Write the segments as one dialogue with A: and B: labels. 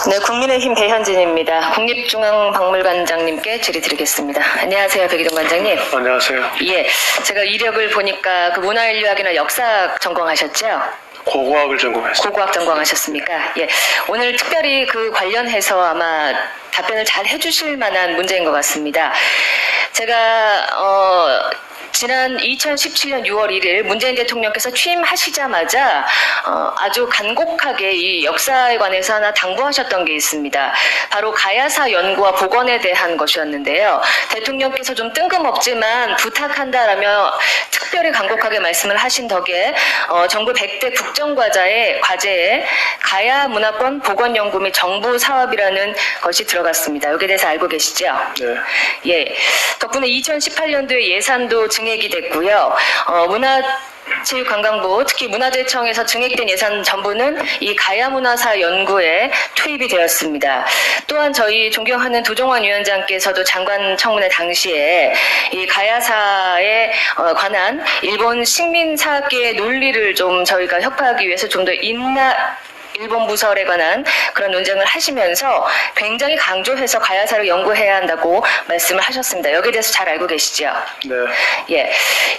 A: 네, 국민의힘 배현진입니다. 국립중앙박물관장님께 질의드리겠습니다. 안녕하세요, 백이동 관장님.
B: 안녕하세요.
A: 예, 제가 이력을 보니까 그 문화인류학이나 역사학 전공하셨죠?
B: 고고학을 전공했습니다.
A: 고고학 전공하셨습니까? 예, 오늘 특별히 그 관련해서 아마 답변을 잘 해주실 만한 문제인 것 같습니다. 제가 지난 2017년 6월 1일 문재인 대통령께서 취임하시자마자 아주 간곡하게 이 역사에 관해서 하나 당부하셨던 게 있습니다. 바로 가야사 연구와 복원에 대한 것이었는데요. 대통령께서 좀 뜬금없지만 부탁한다라며 특별히 간곡하게 말씀을 하신 덕에 정부 100대 국정과제에 가야 문화권 복원 연구 및 정부 사업이라는 것이 들어갔습니다. 여기에 대해서 알고 계시죠?
B: 네.
A: 예. 덕분에 2018년도에 예산도 증액이 됐고요. 문화체육관광부 특히 문화재청에서 증액된 예산 전부는 이 가야문화사 연구에 투입이 되었습니다. 또한 저희 존경하는 도종환 위원장께서도 장관 청문회 당시에 이 가야사에 관한 일본 식민사학계의 논리를 좀 저희가 협파하기 위해서 좀 더 일본 부설에 관한 그런 논쟁을 하시면서 굉장히 강조해서 가야사를 연구해야 한다고 말씀을 하셨습니다. 여기에 대해서 잘 알고 계시죠?
B: 네.
A: 예.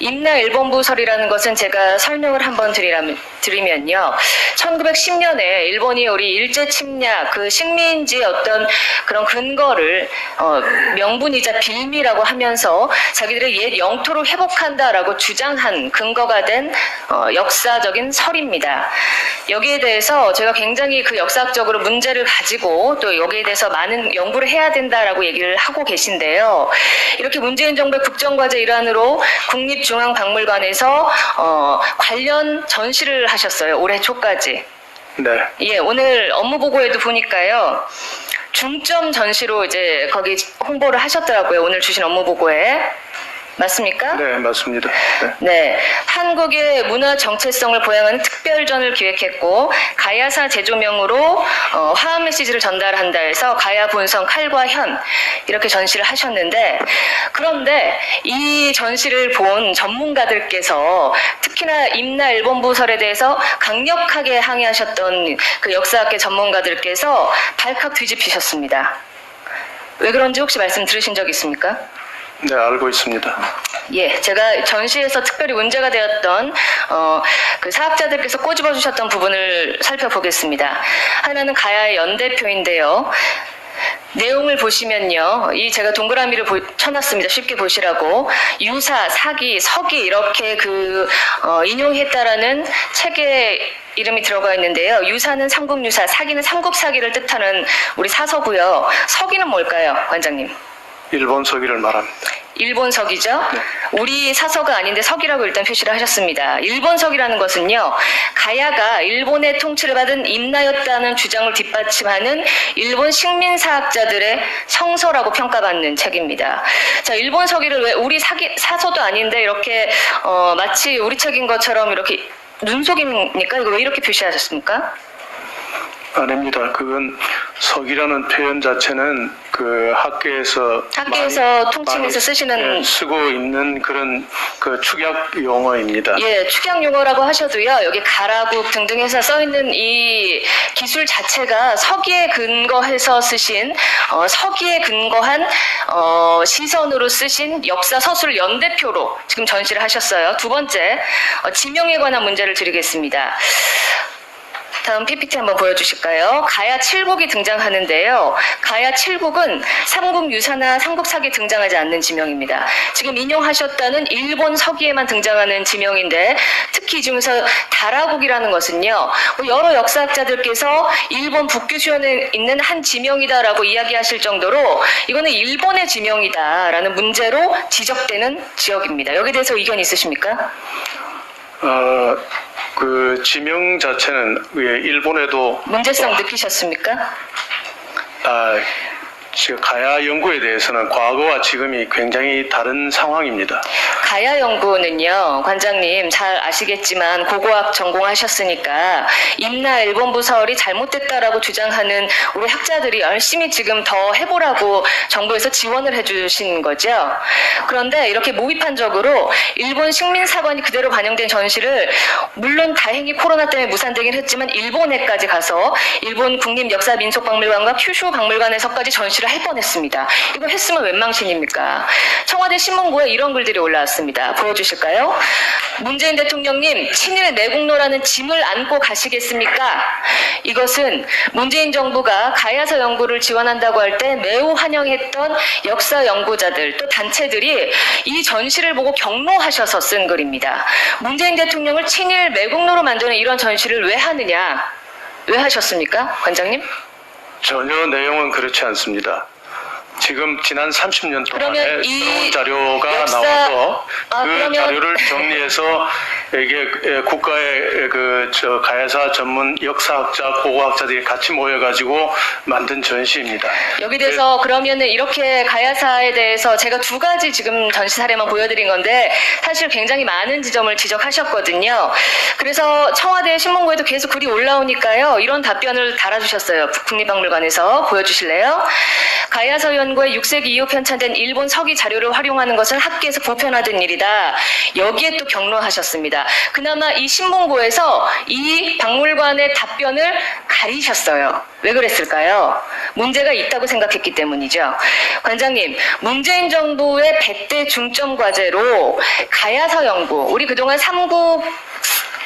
A: 임나 일본 부설이라는 것은 제가 설명을 한번 드리면요. 1910년에 일본이 우리 일제 침략, 그 식민지의 어떤 그런 근거를 명분이자 빌미라고 하면서 자기들의 옛 영토를 회복한다라고 주장한 근거가 된 역사적인 설입니다. 여기에 대해서 제가 굉장히 그 역사학적으로 문제를 가지고 또 여기에 대해서 많은 연구를 해야 된다라고 얘기를 하고 계신데요. 이렇게 문재인 정부의 국정과제 일환으로 국립중앙박물관에서 관련 전시를 하셨어요. 올해 초까지.
B: 네.
A: 예, 오늘 업무보고에도 보니까요. 중점 전시로 이제 거기 홍보를 하셨더라고요. 오늘 주신 업무보고에. 맞습니까?
B: 네, 맞습니다. 네.
A: 네, 한국의 문화 정체성을 보양하는 특별전을 기획했고 가야사 제조명으로 화합 메시지를 전달한다 해서 가야 본성 칼과 현 이렇게 전시를 하셨는데, 그런데 이 전시를 본 전문가들께서 특히나 임나 일본 부설에 대해서 강력하게 항의하셨던 그 역사학계 전문가들께서 발칵 뒤집히셨습니다. 왜 그런지 혹시 말씀 들으신 적 있습니까?
B: 네, 알고 있습니다.
A: 예, 제가 전시에서 특별히 문제가 되었던 그 사학자들께서 꼬집어 주셨던 부분을 살펴보겠습니다. 하나는 가야의 연대표인데요. 내용을 보시면요, 이 제가 동그라미를 쳐놨습니다. 쉽게 보시라고. 유사, 사기, 서기 이렇게 인용했다라는 책에 이름이 들어가 있는데요. 유사는 삼국유사, 사기는 삼국사기를 뜻하는 우리 사서고요. 서기는 뭘까요, 관장님?
B: 일본 서기를 말합니다.
A: 일본 서기죠?
B: 네.
A: 우리 사서가 아닌데 서기라고 일단 표시를 하셨습니다. 일본 서기라는 것은요, 가야가 일본의 통치를 받은 임나였다는 주장을 뒷받침하는 일본 식민사학자들의 성서라고 평가받는 책입니다. 자, 일본 서기를 왜 우리 사서도 아닌데 이렇게 마치 우리 책인 것처럼 이렇게 눈속임입니까? 이거 왜 이렇게 표시하셨습니까?
B: 아닙니다. 그건 서기라는 표현 자체는 그 학계에서
A: 통칭해서 쓰시는
B: 쓰고 있는 그런 그 축약 용어입니다.
A: 예, 축약 용어라고 하셔도요. 여기 가라국 등등 해서 써 있는 이 기술 자체가 서기에 근거해서 쓰신 서기에 근거한 시선으로 쓰신 역사 서술 연대표로 지금 전시를 하셨어요. 두 번째, 지명에 관한 문제를 드리겠습니다. 다음 PPT 한번 보여주실까요? 가야 칠국이 등장하는데요. 가야 칠국은 삼국유사나 삼국사기에 등장하지 않는 지명입니다. 지금 인용하셨다는 일본 서기에만 등장하는 지명인데, 특히 이 중에서 다라국이라는 것은요, 여러 역사학자들께서 일본 북규수연에 있는 한 지명이다라고 이야기하실 정도로 이거는 일본의 지명이다라는 문제로 지적되는 지역입니다. 여기에 대해서 의견 있으십니까?
B: 그 지명 자체는 일본에도
A: 문제성 느끼셨습니까?
B: 지금 가야 연구에 대해서는 과거와 지금이 굉장히 다른 상황입니다.
A: 가야 연구는요, 관장님 잘 아시겠지만 고고학 전공하셨으니까 임나 일본 부설이 잘못됐다라고 주장하는 우리 학자들이 열심히 지금 더 해보라고 정부에서 지원을 해주신 거죠. 그런데 이렇게 무비판적으로 일본 식민사관이 그대로 반영된 전시를 물론 다행히 코로나 때문에 무산되긴 했지만 일본에까지 가서 일본 국립역사민속박물관과 큐슈 박물관에서까지 전시를 할 뻔했습니다. 이거 했으면 웬 망신입니까? 청와대 신문고에 이런 글들이 올라왔습니다. 보여주실까요? 문재인 대통령님 친일 내국노라는 짐을 안고 가시겠습니까? 이것은 문재인 정부가 가야서 연구를 지원한다고 할 때 매우 환영했던 역사 연구자들 또 단체들이 이 전시를 보고 경로하셔서 쓴 글입니다. 문재인 대통령을 친일 매국노로 만드는 이런 전시를 왜 하느냐? 왜 하셨습니까, 관장님?
B: 전혀 내용은 그렇지 않습니다. 지금 지난 30년 동안에
A: 그러면 이
B: 새로운 자료가
A: 역사-
B: 나와서 그
A: 그러면-
B: 자료를 정리해서 이게 국가의 가야사 전문 역사학자, 고고학자들이 같이 모여가지고 만든 전시입니다.
A: 여기 대해서 그러면은 이렇게 가야사에 대해서 제가 두 가지 지금 전시 사례만 보여드린 건데 사실 굉장히 많은 지점을 지적하셨거든요. 그래서 청와대 신문고에도 계속 글이 올라오니까요. 이런 답변을 달아주셨어요. 국립박물관에서 보여주실래요? 가야서 연구의 6세기 이후 편찬된 일본 서기 자료를 활용하는 것은 학계에서 보편화된 일이다. 여기에 또 경로하셨습니다. 그나마 이 신문고에서 이 박물관의 답변을 가리셨어요. 왜 그랬을까요? 문제가 있다고 생각했기 때문이죠. 관장님, 문재인 정부의 100대 중점 과제로 가야서 연구, 우리 그동안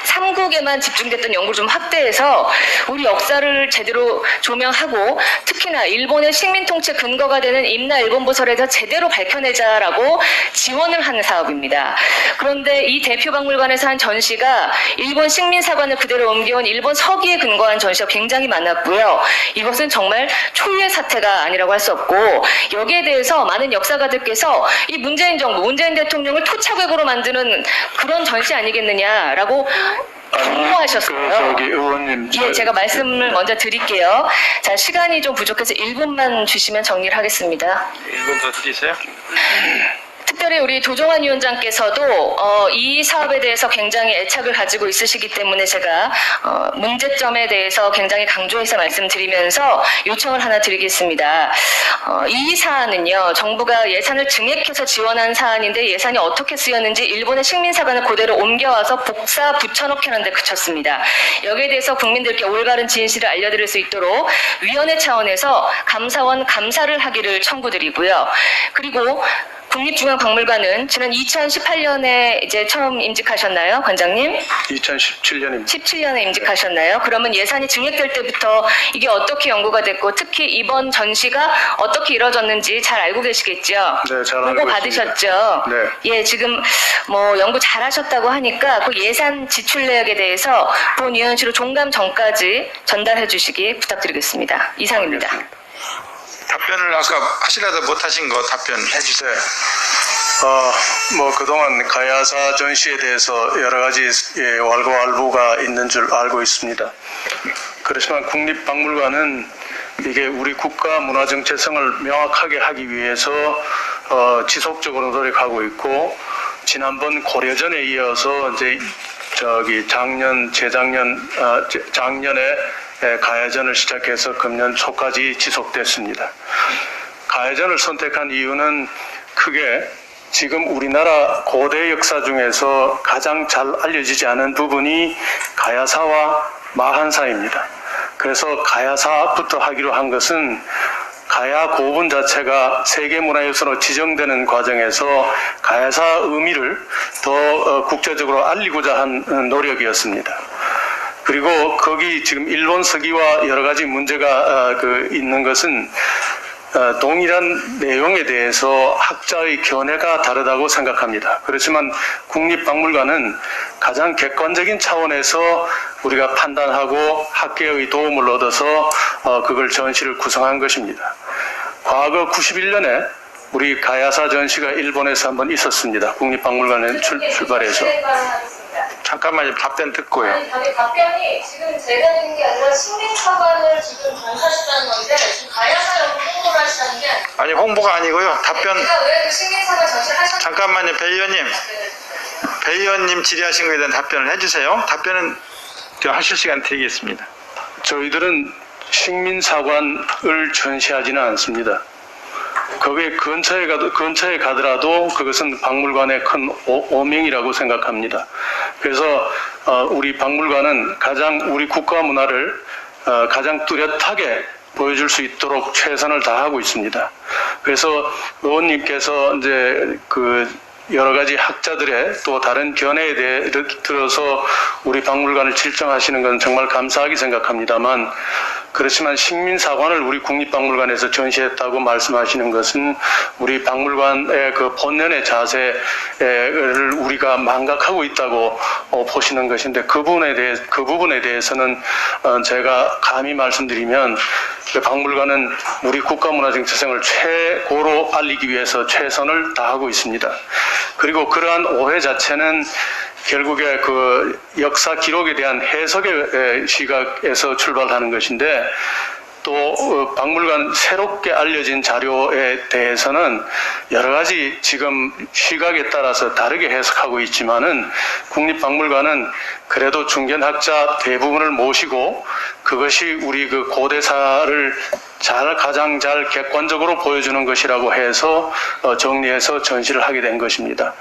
A: 삼국에만 집중됐던 연구를 좀 확대해서 우리 역사를 제대로 조명하고 특히나 일본의 식민 통치 근거가 되는 임나 일본 부설에 대해서 제대로 밝혀내자라고 지원을 하는 사업입니다. 그런데 이 대표 박물관에서 한 전시가 일본 식민사관을 그대로 옮겨온 일본 서기에 근거한 전시가 굉장히 많았고요. 이것은 정말 초유의 사태가 아니라고 할 수 없고 여기에 대해서 많은 역사가들께서 이 문재인 정부, 문재인 대통령을 토착외고로 만드는 그런 전시 아니겠느냐라고 경고하셨어요.
B: 의원님.
A: 예, 제가 말씀을 먼저 드릴게요. 자, 시간이 좀 부족해서 1분만 주시면 정리를 하겠습니다.
C: 1분 더 드리세요.
A: 특별히 우리 도종환 위원장께서도 이 사업에 대해서 굉장히 애착을 가지고 있으시기 때문에 제가 문제점에 대해서 굉장히 강조해서 말씀드리면서 요청을 하나 드리겠습니다. 이 사안은요, 정부가 예산을 증액해서 지원한 사안인데 예산이 어떻게 쓰였는지 일본의 식민사관을 그대로 옮겨와서 복사 붙여넣기 하는 데 그쳤습니다. 여기에 대해서 국민들께 올바른 진실을 알려드릴 수 있도록 위원회 차원에서 감사원 감사를 하기를 청구드리고요. 그리고 국립중앙박물관은 지난 2018년에 이제 처음 임직하셨나요, 관장님?
B: 2017년입니다.
A: 17년에 임직하셨나요? 그러면 예산이 증액될 때부터 이게 어떻게 연구가 됐고 특히 이번 전시가 어떻게 이루어졌는지 잘 알고 계시겠죠?
B: 네, 잘 알고
A: 보고
B: 있습니다.
A: 받으셨죠?
B: 네.
A: 예, 지금 뭐 연구 잘 하셨다고 하니까 그 예산 지출 내역에 대해서 본 위원실로 종감 전까지 전달해 주시기 부탁드리겠습니다. 이상입니다.
C: 답변을 아까 하시려다 못하신 거 답변해 주세요.
B: 그동안 가야사 전시에 대해서 여러 가지 왈가왈부가 있는 줄 알고 있습니다. 그렇지만 국립박물관은 이게 우리 국가 문화 정체성을 명확하게 하기 위해서 지속적으로 노력하고 있고 지난번 고려전에 이어서 이제 작년에 가야전을 시작해서 금년 초까지 지속됐습니다. 가야전을 선택한 이유는 크게 지금 우리나라 고대 역사 중에서 가장 잘 알려지지 않은 부분이 가야사와 마한사입니다. 그래서 가야사부터 하기로 한 것은 가야 고분 자체가 세계문화유산으로 지정되는 과정에서 가야사 의미를 더 국제적으로 알리고자 한 노력이었습니다. 그리고 거기 지금 일본 서기와 여러 가지 문제가 있는 것은 동일한 내용에 대해서 학자의 견해가 다르다고 생각합니다. 그렇지만 국립박물관은 가장 객관적인 차원에서 우리가 판단하고 학계의 도움을 얻어서 그걸 전시를 구성한 것입니다. 과거 91년에 우리 가야사 전시가 일본에서 한번 있었습니다. 국립박물관에 출발해서.
C: 잠깐만요. 답변 듣고요.
A: 아니, 답변이 지금 제가 드린 게 아니라 식민사관을 지금 전사시다는 건데 지금 가야사 연구 홍보를 하시다는 게
C: 아니 홍보가 아니고요. 답변
A: 왜그 식민사관 전시를 하셨는지
C: 잠깐만요. 배 의원님 질의하신 거에 대한 답변을 해주세요. 답변은 하실 시간 드리겠습니다.
B: 저희들은 식민사관을 전시하지는 않습니다. 거기에 근처에 가더라도 그것은 박물관의 큰 오명이라고 생각합니다. 그래서 우리 박물관은 가장 우리 국가 문화를 가장 뚜렷하게 보여줄 수 있도록 최선을 다하고 있습니다. 그래서 의원님께서 이제 여러 가지 학자들의 또 다른 견해에 대해 들어서 우리 박물관을 질정하시는 건 정말 감사하게 생각합니다만, 그렇지만 식민사관을 우리 국립박물관에서 전시했다고 말씀하시는 것은 우리 박물관의 그 본연의 자세를 우리가 망각하고 있다고 보시는 것인데, 그 부분에 대해서는 제가 감히 말씀드리면 박물관은 우리 국가문화정체성을 최고로 알리기 위해서 최선을 다하고 있습니다. 그리고 그러한 오해 자체는 결국에 그 역사 기록에 대한 해석의 시각에서 출발하는 것인데, 또 박물관 새롭게 알려진 자료에 대해서는 여러 가지 지금 시각에 따라서 다르게 해석하고 있지만은, 국립박물관은 그래도 중견학자 대부분을 모시고 그것이 우리 그 고대사를 가장 잘 객관적으로 보여주는 것이라고 해서 정리해서 전시를 하게 된 것입니다.